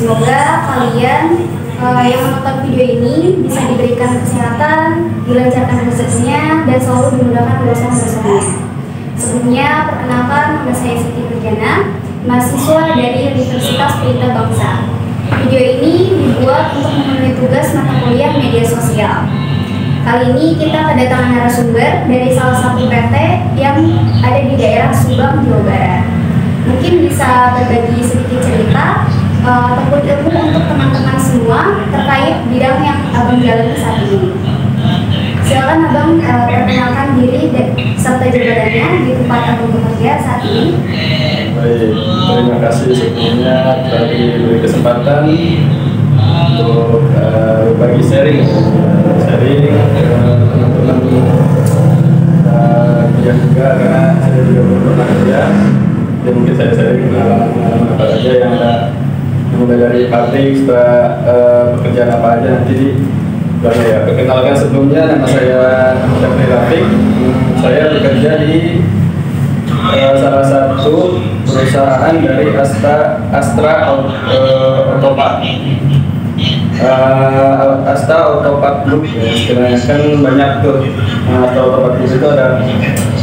Semoga kalian yang menonton video ini bisa diberikan kesehatan, dilancarkan rezekinya, dan selalu dimudahkan urusan-urusannya. Sebelumnya, perkenalkan nama saya Siti Nurjana, mahasiswa dari Universitas Pelita Bangsa. Video ini dibuat untuk memenuhi tugas mata kuliah media sosial. Kali ini kita kedatangan narasumber dari salah satu PT yang ada di daerah Subang, Jawa Barat. Mungkin bisa berbagi sedikit cerita ataupun ilmu untuk teman-teman semua terkait bidang yang Abang jalani saat ini. Silakan Abang perkenalkan diri dan serta jabatannya di tempat Abang bekerja saat ini. Baik, terima kasih sebelumnya telah diberi kesempatan untuk berbagi sharing teman-teman yang juga, karena saya juga pernah kerja. Jadi mungkin saya sharing pengalaman apa saja yang ada, mulai dari pabrik sudah pekerjaan apa aja nanti ya. Perkenalkan sebelumnya, nama saya Syafri Rafiq. Saya bekerja di salah satu perusahaan dari Astra Autopart. Astra Autopart Group ya, istilahnya kan banyak tuh. Astra Autopart Group itu ada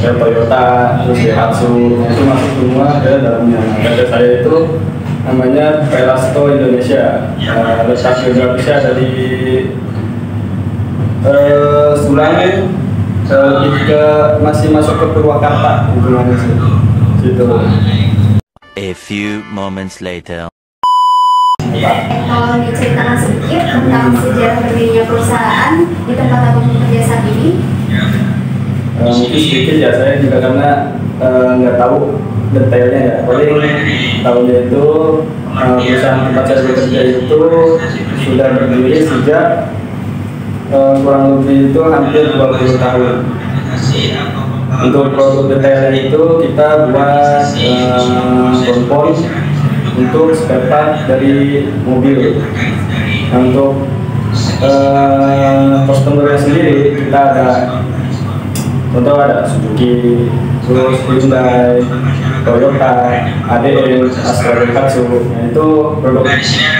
Toyota, terus Daihatsu, itu masuk semua ke dalamnya. Kerja saya itu namanya Velasco Indonesia. Letak geografisnya ada di Sulawesi, lebih ke masih masuk ke Purwakarta hubungannya situ. A few moments later. Kalau diceritakan sedikit tentang sejarah berdirinya perusahaan di tempat Abang bekerja saat ini. Mungkin sedikit ya, saya juga karena nggak tahu detailnya ya. Paling tahunya itu perusahaan tempat saya bekerja itu sudah berdiri sejak kurang lebih itu hampir 20 tahun. Untuk produk detailnya itu kita buat kompon untuk spare part dari mobil. Untuk customer sendiri kita ada, contoh ada Suzuki, terus Hyundai, Toyota, ADM, Astra Daihatsu. Nah, itu produk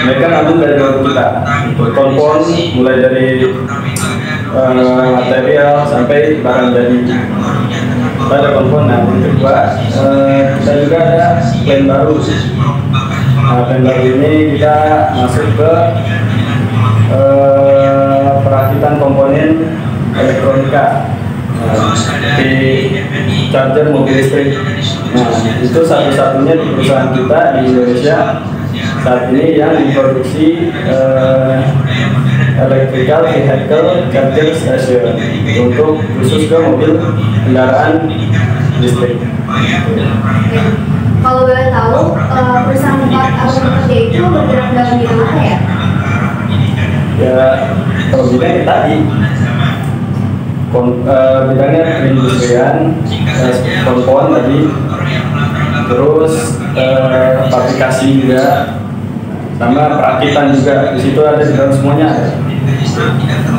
mereka ngambil dari produk kita. Untuk kompon mulai dari material sampai barang jadi. Kita ada komponen. Yang kedua, kita juga ada plan baru. Nah, plan baru ini kita masuk ke perakitan komponen elektronika, di charger mobil listrik. Nah, itu satu-satunya di perusahaan kita di Indonesia saat ini yang diproduksi electrical vehicle charger station untuk khusus ke mobil kendaraan listrik. Kalau boleh tahu, perusahaan tempat Abang bekerja itu bergerak dalam bidang apa ya? Ya, kalau bidang tadi bidangnya perindustrian, kompon tadi, terus fabrikasi juga, sama perakitan juga. Di situ ada di dalam semuanya.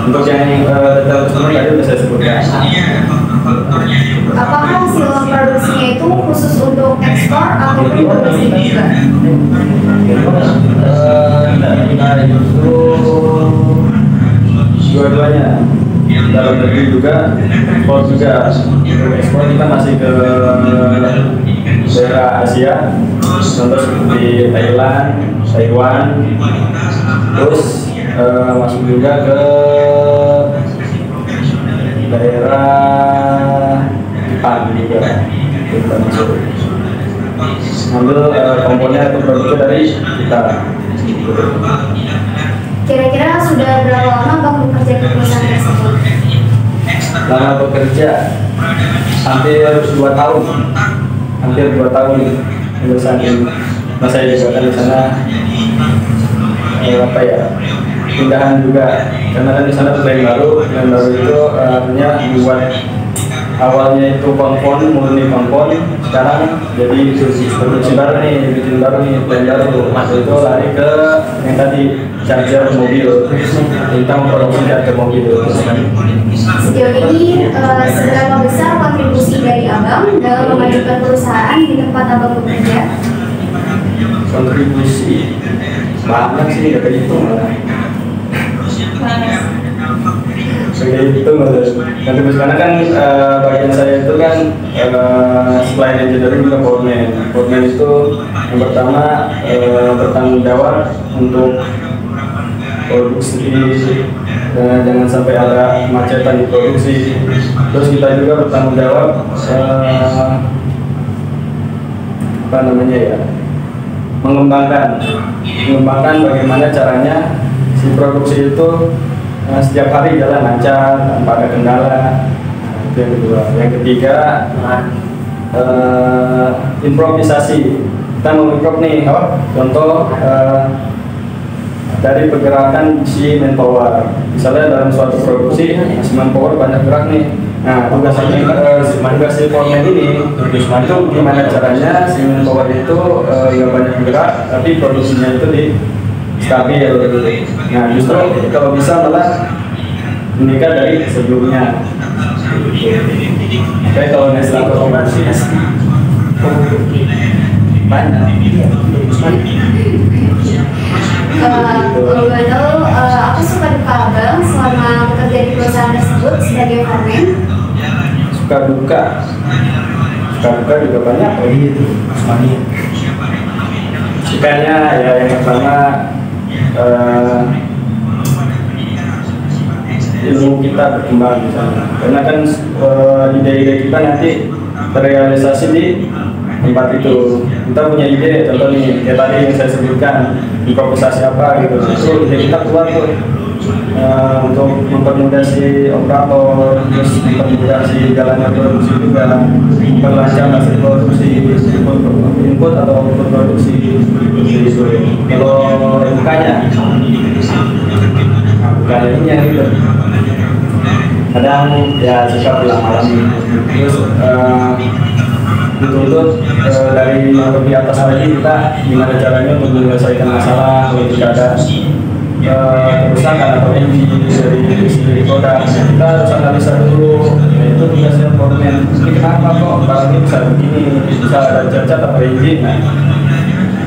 Untuk yang detail semua tadi sudah saya sebutkan. Apakah hasil produksinya itu khusus untuk ekspor ataupun produksi juga? Kita justru dua-duanya, dalam negeri juga, ekspor juga. Untuk ekspor kita masih ke daerah Asia, contoh seperti Thailand, Taiwan, terus masuk juga ke daerah Jepang juga. Kita masuk ambil komponen atau produknya dari kita. Kira-kira sudah berapa lama Bang bekerja di perusahaan tersebut? Lama bekerja hampir 2 tahun, perusahaan ini. Nah, saya juga kan di sana apa ya, pindahan juga, karena kan di sana plan baru itu artinya buat awalnya itu murni kompon, sekarang jadi produksi baru nih, bikin baru nih, plan baru. Masuk itu lari ke yang tadi charger mobil, kita memproduksi charger mobil. Sejauh ini seberapa besar kontribusi dari Abang dalam memajukan perusahaan di tempat Abang bekerja? Kontribusi banyak sih, gak kehitung lah. Itu nanti karena kan bagian saya itu kan selain engineering juga foreman. Foreman itu yang pertama bertanggung jawab untuk produksi, jangan sampai ada kemacetan di produksi. Terus kita juga bertanggung jawab apa namanya ya, mengembangkan bagaimana caranya si produksi itu setiap hari jalan lancar tanpa ada kendala. Itu yang kedua. Yang ketiga improvisasi. Kita mau improv nih, contoh dari pergerakan si manpower. Misalnya dalam suatu produksi si manpower banyak gerak nih. Nah, tugas si foreman ini itu gimana caranya si manpower itu nggak banyak gerak tapi produksinya itu di stabil. Nah, justru kalau bisa malah meningkat dari sebelumnya. Kayak kalau naik otomasi banyak. Kalau boleh tahu, apa suka duka abang selama bekerja di perusahaan tersebut sebagai foreman? Suka duka juga banyak. Itu semuanya. Sukanya ya yang pertama ilmu kita berkembang misalnya. Karena kan ide-ide kita nanti terrealisasi di tempat itu. Kita punya ide, contoh nih kayak tadi yang saya sebutkan, improvisasi apa gitu, itu ide kita keluar tuh untuk mempermudah si operator, terus mempermudah si jalannya produksi juga, memperlancar hasil produksi, input atau output produksi. Kalau dukanya ini yang gitu, kadang ya suka pulang malam, terus dituntut dari yang lebih atas lagi, kita gimana caranya untuk menyelesaikan masalah kalau tidak ada kerusakan atau energi dari si produk. Kita harus analisa dulu, itu tugasnya foreman. Ini kenapa kok barang ini bisa begini, bisa ada cacat atau engine. Nah,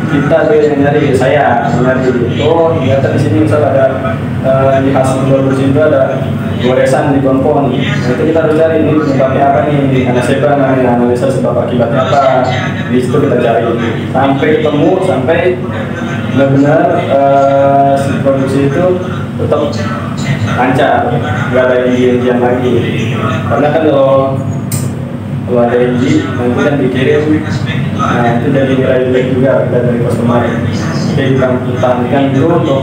kita tuh yang nyari, saya nyari. Oh, ternyata di sini misal ada di hasil produksi itu ada goresan di kompon. Nah, itu kita harus cari ini penyebabnya apa nih, analisa sebab akibatnya apa. Di situ kita cari sampai ketemu, sampai benar-benar si produksi itu tetap lancar, nggak ada engine lagi. Karena kan kalau ada engine nanti kan dikirim, nah itu jadi nilai jelek juga kita dari customer. Jadi kita tahankan dulu untuk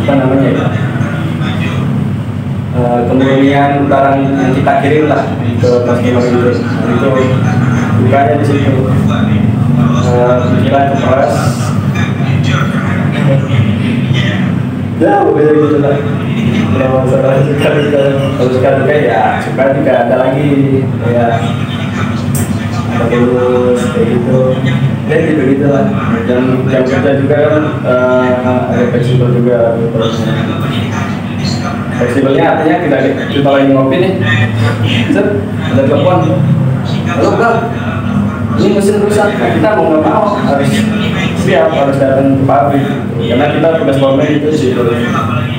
apa namanya ya, kemurnian barang yang kita kirim lah ke customer itu. Nah, itu bukannya di situ pikiran keras ya udah gitu lah. Kalau masalah suka ya suka juga ada lagi ya, ada terus kayak gitu ya, gitu lah. Jam kerja juga kan ada fleksibel juga. Fleksibelnya artinya kita lagi ngopi nih, ada telepon, halo bang, ini mesin rusak. Nah, kita mau nggak mau harus siap, harus datang ke pabrik karena kita tugas foreman itu sih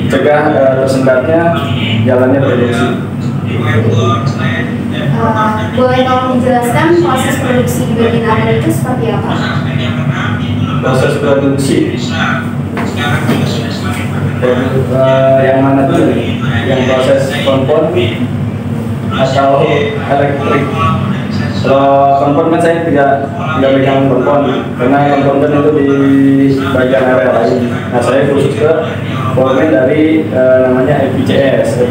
cegah tersendatnya jalannya produksi. Boleh tolong dijelaskan proses produksi di bagian Anda itu seperti apa? Proses produksi yang mana tuh? Yang proses kompon atau elektrik? Kalau kompon kan saya tidak pegang kompon, karena kompon kan itu di bagian area lain. Nah, saya khusus ke foreman dari namanya EVCS,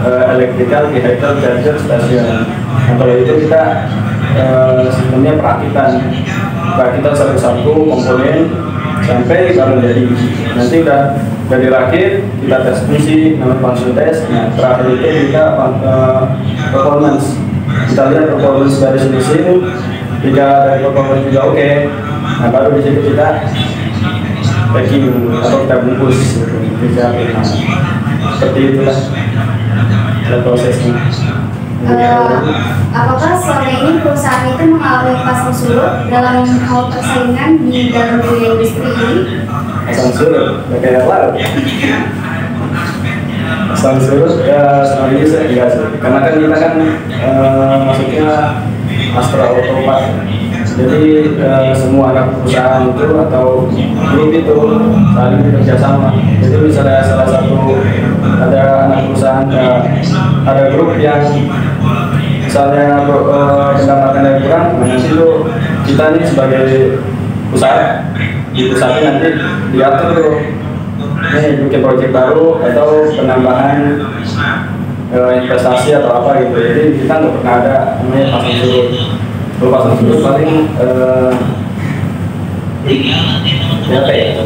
Electrical Vehicle Charger Station. Nah, kalau itu kita sistemnya perakitan satu-satu komponen sampai baru jadi. Nanti udah dirakit, kita tes fungsi, namanya function test. Nah, terakhir itu kita performance. Kita lihat performance dari mesin, jika dari performance juga oke, nah baru di situ kita packing atau kita bungkus, seperti itulah prosesnya. Apakah selama ini perusahaan itu mengalami pasang surut dalam hal persaingan di dalam dunia industri ini? Pasang surut, udah kayak laut. Pasang surut ya selama ini saya enggak sih, karena kan kita kan maksudnya master automat. Jadi semua anak perusahaan itu atau grup itu saling bekerja sama. Jadi misalnya salah satu ada anak perusahaan ada grup yang misalnya pendapatan yang kurang, nanti itu kita nih sebagai usaha di perusahaan nanti diatur tuh, nih bikin proyek baru atau penambahan investasi atau apa gitu. Jadi kita nggak pernah ada namanya pasang surut. Kalau pasang surut paling ya kayak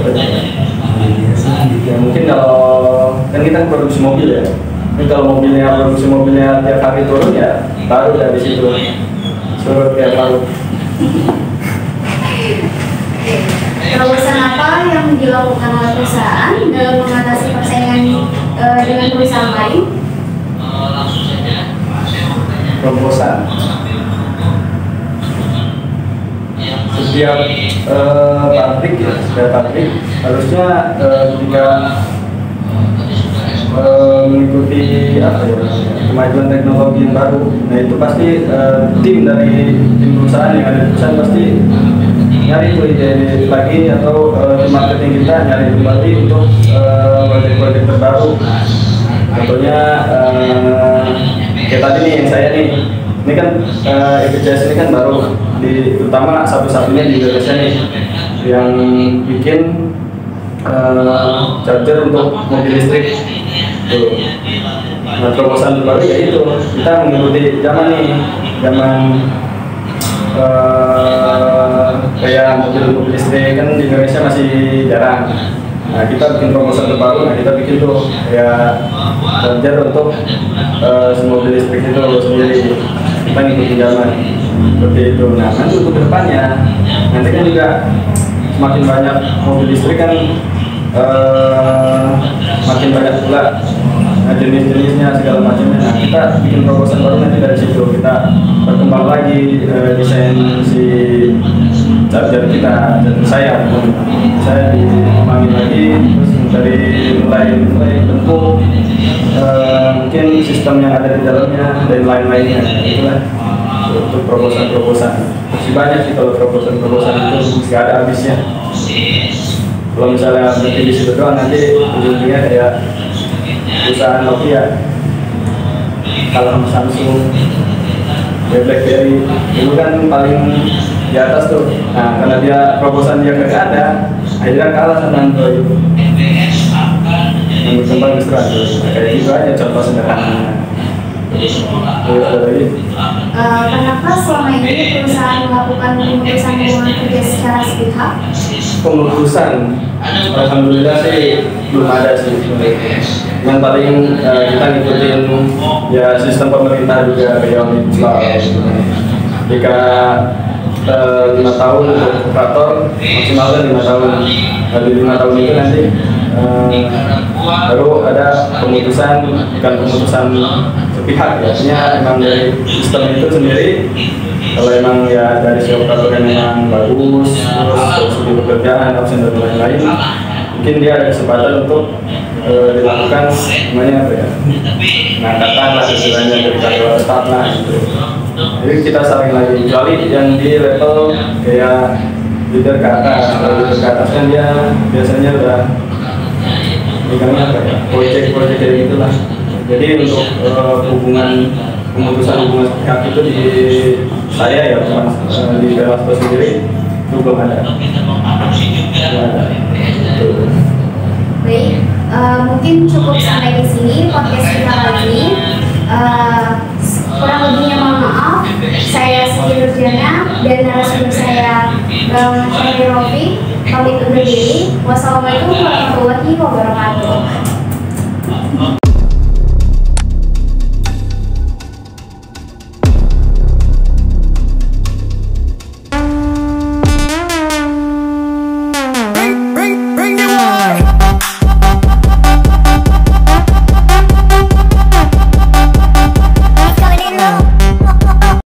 ya mungkin kalau kan kita produksi mobil ya, ini kalau produksi mobilnya tiap hari turun ya baru dari situ surut tiap hari. Terobosan apa yang dilakukan oleh perusahaan dalam mengatasi persaingan dengan perusahaan lain? Terobosan setiap pabrik ya, setiap pabrik harusnya ketika mengikuti apa ya, kemajuan teknologi yang baru, nah itu pasti tim perusahaan yang ada di perusahaan pasti nyari tuh ide lagi atau marketing kita nyari kembali untuk proyek-proyek terbaru. Contohnya kayak tadi nih yang saya nih, ini kan EVCS ini kan baru terutama satu-satunya di Indonesia nih yang bikin charger untuk mobil listrik. Tuh. Nah, terobosan terbaru ya itu kita mengikuti zaman nih, zaman kayak mobil listrik kan di Indonesia masih jarang. Nah, kita bikin terobosan terbaru, nah kita bikin tuh kayak charger untuk mobil listrik itu sendiri. Kita ngikutin zaman seperti itu. Nah, nanti untuk kedepannya nanti kan juga semakin banyak mobil listrik kan makin banyak pula jenis-jenisnya segala macamnya. Nah, kita bikin terobosan baru nanti dari situ kita berkembang lagi desain si charger kita. Charger saya dikembangin lagi terus dari mulai bentuk mungkin sistem yang ada di dalamnya dan lain-lainnya. Itulah untuk terobosan masih banyak sih. Kalau terobosan itu nggak ada habisnya. Kalau misalnya berhenti di situ doang nanti ujungnya kayak perusahaan Nokia kalau Samsung ya BlackBerry itu kan paling di atas tuh. Nah, karena dia terobosan dia nggak ada, akhirnya kalah sama Android yang berkembang justru Android. Nah, kayak gitu aja contoh sederhananya. Kenapa selama ini perusahaan melakukan pemutusan hubungan kerja secara sepihak? Pemutusan, alhamdulillah sih belum ada sih. Yang paling kita ngikutin ya sistem pemerintah juga kayak Omnibus Law. Jika 5 tahun untuk operator maksimalnya 5 tahun. Dari 5 tahun itu nanti baru ada pemutusan, bukan pemutusan sepihak ya. Artinya emang dari sistem itu sendiri. Kalau emang ya dari si operator yang memang bagus, terus segi pekerjaan, absen dan lain-lain, mungkin dia ada kesempatan untuk dilakukan namanya apa ya? Nah, katakanlah istilahnya dari karyawan tetap lah gitu. Jadi kita saling lagi, kecuali yang di level kayak leader ke atas. Kalau leader ke atas kan dia biasanya udah megangnya apa ya? Proyek-proyek kayak gitulah. Jadi untuk pemutusan hubungan sepihak itu di saya ya, di Velasto sendiri itu belum ada. Baik, mungkin cukup sampai di sini podcast kita kali ini. Kurang lebihnya mohon maaf. Saya Siti Nurjana dan narasumber saya Bang Syahri Rofi pamit undur diri. Wassalamualaikum warahmatullahi wabarakatuh.